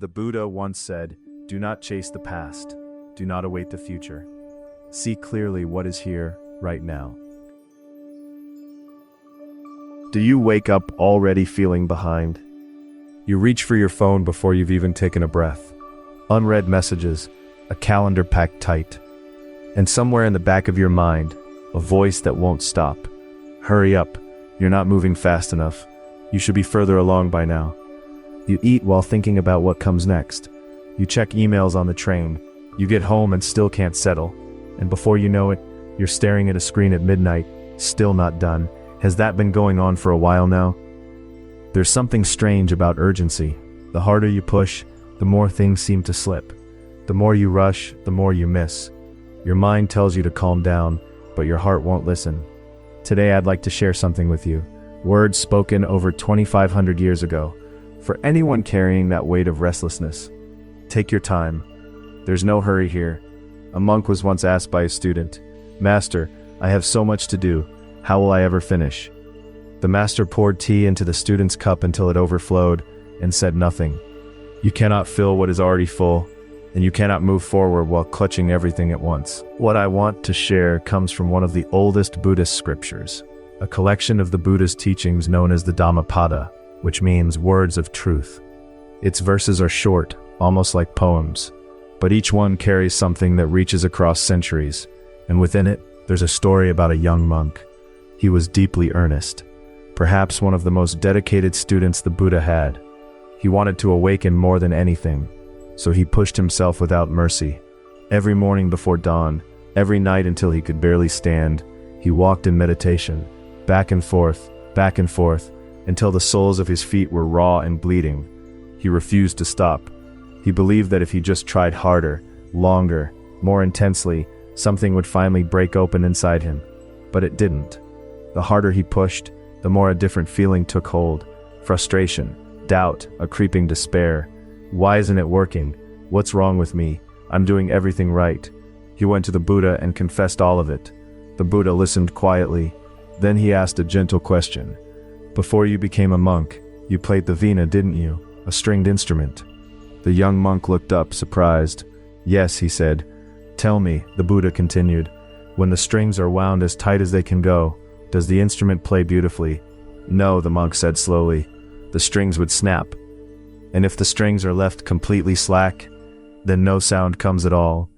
The Buddha once said, "Do not chase the past. Do not await the future. See clearly what is here, right now." Do you wake up already feeling behind? You reach for your phone before you've even taken a breath. Unread messages, a calendar packed tight. And somewhere in the back of your mind, a voice that won't stop. Hurry up, you're not moving fast enough. You should be further along by now. You eat while thinking about what comes next. You check emails on the train. You get home and still can't settle. And before you know it, you're staring at a screen at midnight, still not done. Has that been going on for a while now? There's something strange about urgency. The harder you push, the more things seem to slip. The more you rush, the more you miss. Your mind tells you to calm down, but your heart won't listen. Today I'd like to share something with you. Words spoken over 2,500 years ago. For anyone carrying that weight of restlessness. Take your time. There's no hurry here. A monk was once asked by a student, "Master, I have so much to do. How will I ever finish?" The master poured tea into the student's cup until it overflowed and said nothing. You cannot fill what is already full, and you cannot move forward while clutching everything at once. What I want to share comes from one of the oldest Buddhist scriptures, a collection of the Buddha's teachings known as the Dhammapada, which means words of truth. Its verses are short, almost like poems, but each one carries something that reaches across centuries, and within it, there's a story about a young monk. He was deeply earnest, perhaps one of the most dedicated students the Buddha had. He wanted to awaken more than anything, so he pushed himself without mercy. Every morning before dawn, every night until he could barely stand, he walked in meditation, back and forth, until the soles of his feet were raw and bleeding. He refused to stop. He believed that if he just tried harder, longer, more intensely, something would finally break open inside him. But it didn't. The harder he pushed, the more a different feeling took hold. Frustration, doubt, a creeping despair. Why isn't it working? What's wrong with me? I'm doing everything right. He went to the Buddha and confessed all of it. The Buddha listened quietly. Then he asked a gentle question. "Before you became a monk, you played the veena, didn't you? A stringed instrument." The young monk looked up, surprised. "Yes," he said. "Tell me," the Buddha continued, "when the strings are wound as tight as they can go, does the instrument play beautifully?" "No," the monk said slowly. "The strings would snap. And if the strings are left completely slack, then no sound comes at all."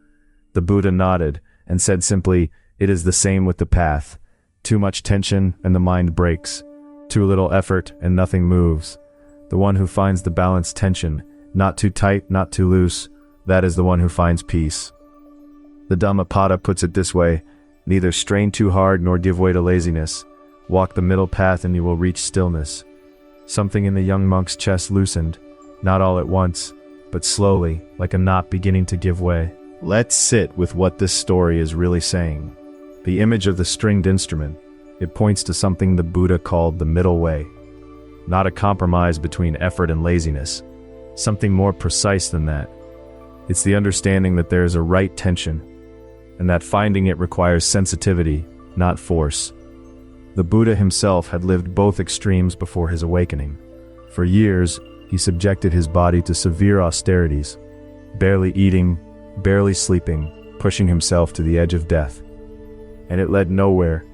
The Buddha nodded and said simply, "It is the same with the path. Too much tension and the mind breaks. Too little effort and nothing moves. The one who finds the balanced tension, not too tight, not too loose, that is the one who finds peace." The Dhammapada puts it this way: neither strain too hard nor give way to laziness. Walk the middle path and you will reach stillness. Something in the young monk's chest loosened, not all at once, but slowly, like a knot beginning to give way. Let's sit with what this story is really saying. The image of the stringed instrument, it points to something the Buddha called the middle way. Not a compromise between effort and laziness. Something more precise than that. It's the understanding that there is a right tension, and that finding it requires sensitivity, not force. The Buddha himself had lived both extremes before his awakening. For years, he subjected his body to severe austerities, barely eating, barely sleeping, pushing himself to the edge of death. And it led nowhere.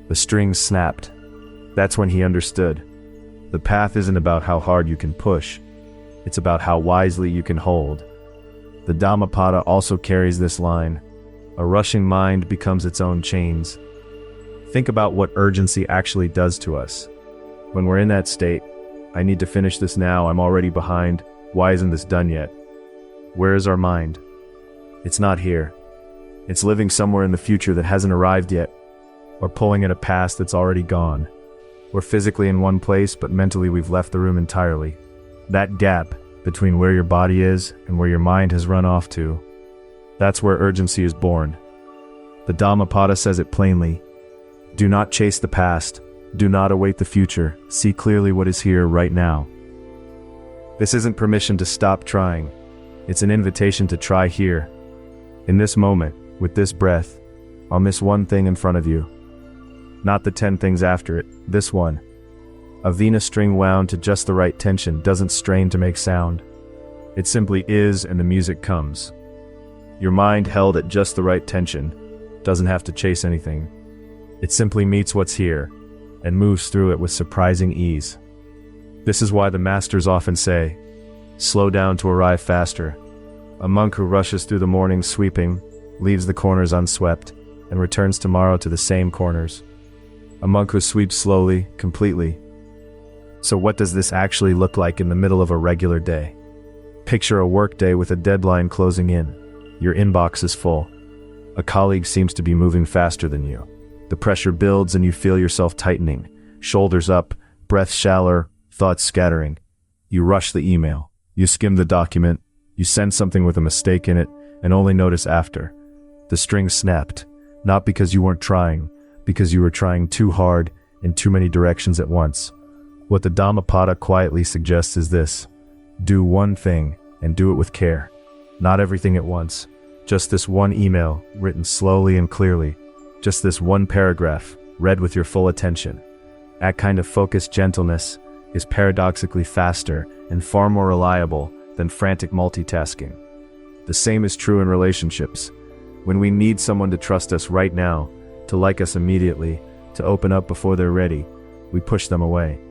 The strings snapped. That's when he understood. The path isn't about how hard you can push. It's about how wisely you can hold. The Dhammapada also carries this line: a rushing mind becomes its own chains. Think about what urgency actually does to us. When we're in that state, I need to finish this now, I'm already behind, why isn't this done yet? Where is our mind? It's not here. It's living somewhere in the future that hasn't arrived yet, or pulling at a past that's already gone. We're physically in one place, but mentally we've left the room entirely. That gap between where your body is and where your mind has run off to, that's where urgency is born. The Dhammapada says it plainly. Do not chase the past. Do not await the future. See clearly what is here right now. This isn't permission to stop trying. It's an invitation to try here. In this moment, with this breath, I'll miss one thing in front of you. Not the 10 things after it, this one. A veena string wound to just the right tension doesn't strain to make sound. It simply is, and the music comes. Your mind, held at just the right tension, doesn't have to chase anything. It simply meets what's here and moves through it with surprising ease. This is why the masters often say, slow down to arrive faster. A monk who rushes through the morning sweeping, leaves the corners unswept, and returns tomorrow to the same corners. A monk who sweeps slowly, completely. So what does this actually look like in the middle of a regular day? Picture a workday with a deadline closing in. Your inbox is full. A colleague seems to be moving faster than you. The pressure builds and you feel yourself tightening, shoulders up, breath shallower, thoughts scattering. You rush the email. You skim the document. You send something with a mistake in it and only notice after. The string snapped, not because you weren't trying, because you were trying too hard in too many directions at once. What the Dhammapada quietly suggests is this: do one thing and do it with care. Not everything at once. Just this one email, written slowly and clearly. Just this one paragraph, read with your full attention. That kind of focused gentleness is paradoxically faster and far more reliable than frantic multitasking. The same is true in relationships. When we need someone to trust us right now, to like us immediately, to open up before they're ready, we push them away.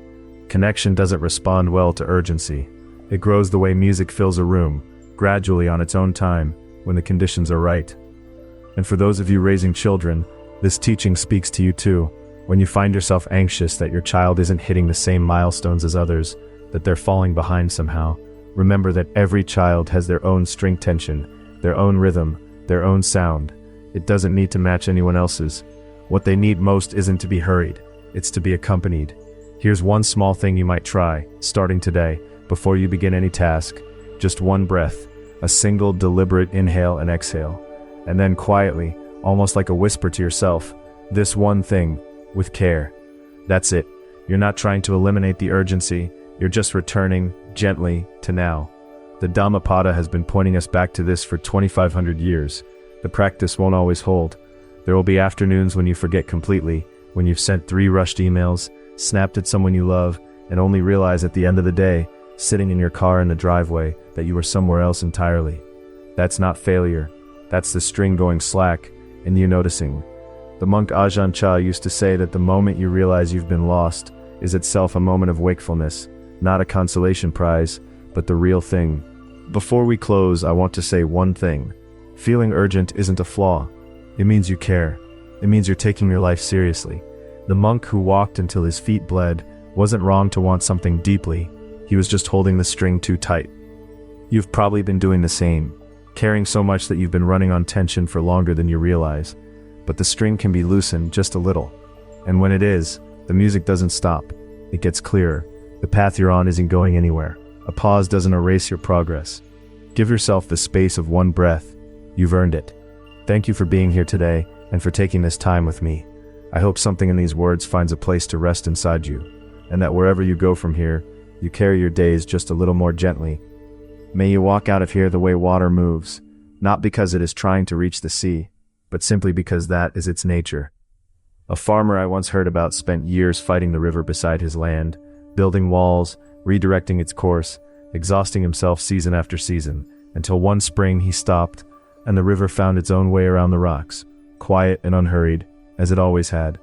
Connection doesn't respond well to urgency. It grows the way music fills a room, gradually on its own time, when the conditions are right. And for those of you raising children, this teaching speaks to you too. When you find yourself anxious that your child isn't hitting the same milestones as others, that they're falling behind somehow, remember that every child has their own string tension, their own rhythm, their own sound. It doesn't need to match anyone else's. What they need most isn't to be hurried, it's to be accompanied. Here's one small thing you might try, starting today, before you begin any task. Just one breath, a single deliberate inhale and exhale. And then quietly, almost like a whisper to yourself, this one thing, with care. That's it. You're not trying to eliminate the urgency, you're just returning, gently, to now. The Dhammapada has been pointing us back to this for 2,500 years. The practice won't always hold. There will be afternoons when you forget completely, when you've sent 3 rushed emails, snapped at someone you love, and only realize at the end of the day, sitting in your car in the driveway, that you were somewhere else entirely. That's not failure. That's the string going slack, and you noticing. The monk Ajahn Chah used to say that the moment you realize you've been lost is itself a moment of wakefulness, not a consolation prize, but the real thing. Before we close, I want to say one thing. Feeling urgent isn't a flaw. It means you care. It means you're taking your life seriously. The monk who walked until his feet bled wasn't wrong to want something deeply. He was just holding the string too tight. You've probably been doing the same, caring so much that you've been running on tension for longer than you realize. But the string can be loosened just a little. And when it is, the music doesn't stop. It gets clearer. The path you're on isn't going anywhere. A pause doesn't erase your progress. Give yourself the space of one breath. You've earned it. Thank you for being here today and for taking this time with me. I hope something in these words finds a place to rest inside you, and that wherever you go from here, you carry your days just a little more gently. May you walk out of here the way water moves, not because it is trying to reach the sea, but simply because that is its nature. A farmer I once heard about spent years fighting the river beside his land, building walls, redirecting its course, exhausting himself season after season, until one spring he stopped, and the river found its own way around the rocks, quiet and unhurried, as it always had.